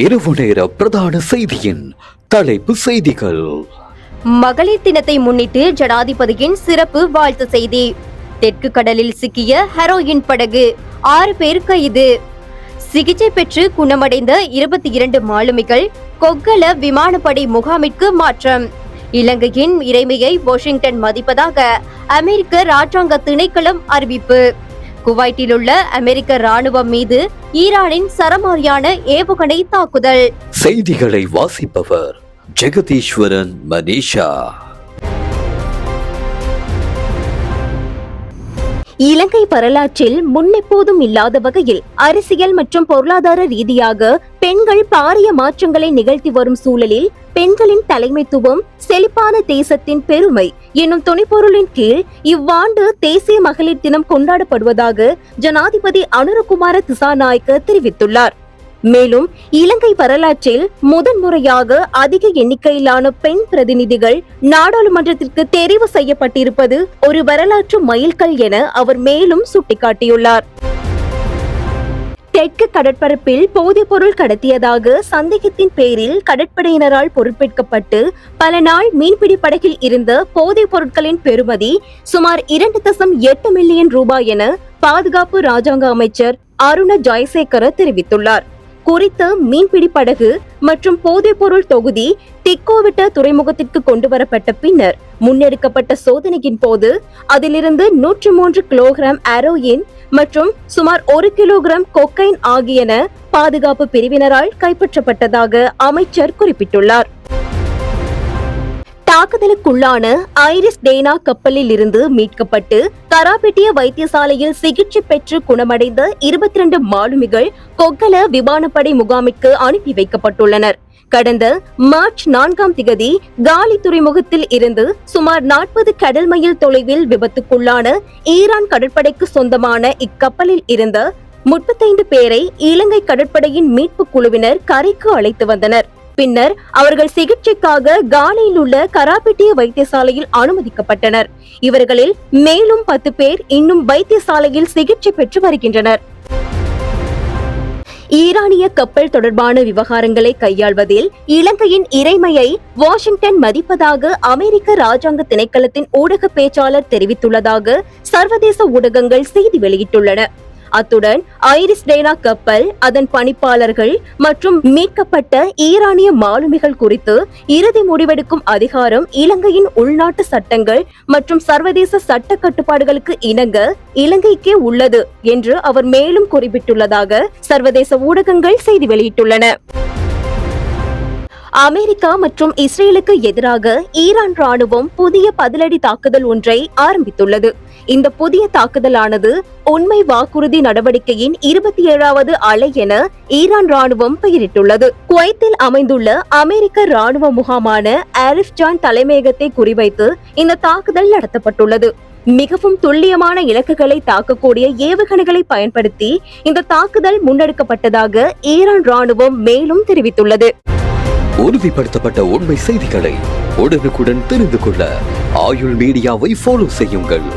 இரவு நேர பிரதான செய்தியின் தலைப்பு செய்திகள். மகளிர் தினத்தை முன்னிட்டு ஜனாதிபதியின் சிறப்பு வாழ்த்து செய்தி. தெற்கு கடலில் சிக்கிய ஹெரோயின் படகு, 6 பேர் கைது. சிகிச்சை பெற்று குணமடைந்த 22 மாலுமிகள் கொக்கல விமானப்படை முகாமிற்கு மாற்றம். இலங்கையின் இறைமையை வாஷிங்டன் மதிப்பதாக அமெரிக்க ராஜாங்க திணைக்களம் அறிவிப்பு. குவைட்டில் உள்ள அமெரிக்க ராணுவம் மீது ஈரானின் சரமாரியான ஏவுகணை தாக்குதல். செய்திகளை வாசிப்பவர் ஜெகதீஸ்வரன் மனிஷா. இலங்கை வரலாற்றில் முன்னெப்போதும் இல்லாத வகையில் அரசியல் மற்றும் பொருளாதார ரீதியாக பெண்கள் பாரிய மாற்றங்களை நிகழ்த்தி வரும் சூழலில் பெண்களின் தலைமைத்துவம் செழிப்பான தேசத்தின் பெருமை என்னும் துணைப்பொருளின் கீழ் இவ்வாண்டு தேசிய மகளிர் தினம் கொண்டாடப்படுவதாக ஜனாதிபதி அனுரகுமார திசாநாயக்க தெரிவித்துள்ளார். மேலும் இலங்கை வரலாற்றில் முதன்முறையாக அதிக எண்ணிக்கையிலான பெண் பிரதிநிதிகள் நாடாளுமன்றத்திற்கு தெரிவு செய்யப்பட்டிருப்பது ஒரு வரலாற்று மைல்கல் என அவர் மேலும் சுட்டிக்காட்டியுள்ளார். தெற்கு கடற்பரப்பில் போதைப் பொருள் கடத்தியதாக சந்தேகத்தின் பேரில் கடற்படையினரால் பொறுப்பேற்கப்பட்டு பல நாள் மீன்பிடி படகில் இருந்த போதைப் பொருட்களின் பெறுமதி சுமார் 2.8 மில்லியன் ரூபாய் என பாதுகாப்பு ராஜாங்க அமைச்சர் அருண ஜெயசேகர தெரிவித்துள்ளார். குறித்த மீன்பிடி படகு மற்றும் போதைப் பொருள் தொகுதி திக்கோவிட்ட துறைமுகத்திற்கு கொண்டு வரப்பட்ட பின்னர் முன்னெடுக்கப்பட்ட சோதனையின் போது அதிலிருந்து 103 கிலோகிராம் ஹெரோயின் மற்றும் சுமார் 1 கிலோகிராம் கொக்கைன் ஆகியன பாதுகாப்பு பிரிவினரால் கைப்பற்றப்பட்டதாக அமைச்சர் குறிப்பிட்டுள்ளார். தாக்குதலுக்குள்ளான ஐரிஸ் டேனா கப்பலில் இருந்து மீட்கப்பட்டு கராபிட்டிய வைத்தியசாலையில் சிகிச்சை பெற்று குணமடைந்த 22 மாலுமிகள் கொக்கல விமானப்படை முகாமிற்கு அனுப்பி வைக்கப்பட்டுள்ளனர். கடந்த மார்ச் 4ஆம் திகதி காலி துறைமுகத்தில் இருந்து சுமார் 40 கடல் மைல் தொலைவில் விபத்துக்குள்ளான ஈரான் கடற்படைக்கு சொந்தமான இக்கப்பலில் இருந்த 35 பேரை இலங்கை கடற்படையின் மீட்பு குழுவினர் கரைக்கு அழைத்து வந்தனர். பின்னர் அவர்கள் சிகிச்சைக்காக காலியில் உள்ள கராபிட்டிய வைத்தியசாலையில் அனுமதிக்கப்பட்டனர். இவர்களில் மேலும் 10 பேர் இன்னும் வைத்தியசாலையில் சிகிச்சை பெற்று வருகின்றனர். ஈரானிய கப்பல் தொடர்பான விவகாரங்களை கையாள்வதில் இலங்கையின் இறைமையை வாஷிங்டன் மதிப்பதாக அமெரிக்க ராஜாங்க திணைக்களத்தின் ஊடக பேச்சாளர் தெரிவித்துள்ளதாக சர்வதேச ஊடகங்கள் செய்தி வெளியிட்டுள்ளன. அத்துடன் ஐரிஸ் டேனா கப்பல், அதன் பணிப்பாளர்கள் மற்றும் மீட்கப்பட்ட ஈரானிய மாலுமிகள் குறித்து இறுதி முடிவெடுக்கும் அதிகாரம் இலங்கையின் உள்நாட்டு சட்டங்கள் மற்றும் சர்வதேச சட்ட கட்டுப்பாடுகளுக்கு இணங்க இலங்கைக்கே உள்ளது என்று அவர் மேலும் குறிப்பிட்டுள்ளதாக சர்வதேச ஊடகங்கள் செய்தி வெளியிட்டுள்ளன. அமெரிக்கா மற்றும் இஸ்ரேலுக்கு எதிராக ஈரான் ராணுவம் புதிய பதிலடி தாக்குதல் ஒன்றை ஆரம்பித்துள்ளது. இந்த புதிய தாக்குதலானது உண்மை வாக்குறுதி நடவடிக்கையின் 27வது அலை என ஈரான் ராணுவம் பெயரிட்டுள்ளது. குவைத்தில் அமைந்துள்ள அமெரிக்க ராணுவ முகாமான ஆரிஃப் ஜான் தலைமையகத்தை குறிவைத்து இந்த தாக்குதல் நடத்தப்பட்டுள்ளது. மிகவும் துல்லியமான இலக்குகளை தாக்கக்கூடிய ஏவுகணைகளை பயன்படுத்தி இந்த தாக்குதல் முன்னெடுக்கப்பட்டதாக ஈரான் ராணுவம் மேலும் தெரிவித்துள்ளது. உறுதிப்படுத்தப்பட்ட உண்மை செய்திகளை உடனுக்குடன் தெரிந்து கொள்ள ஆயுள் மீடியாவை ஃபாலோ செய்யுங்கள்.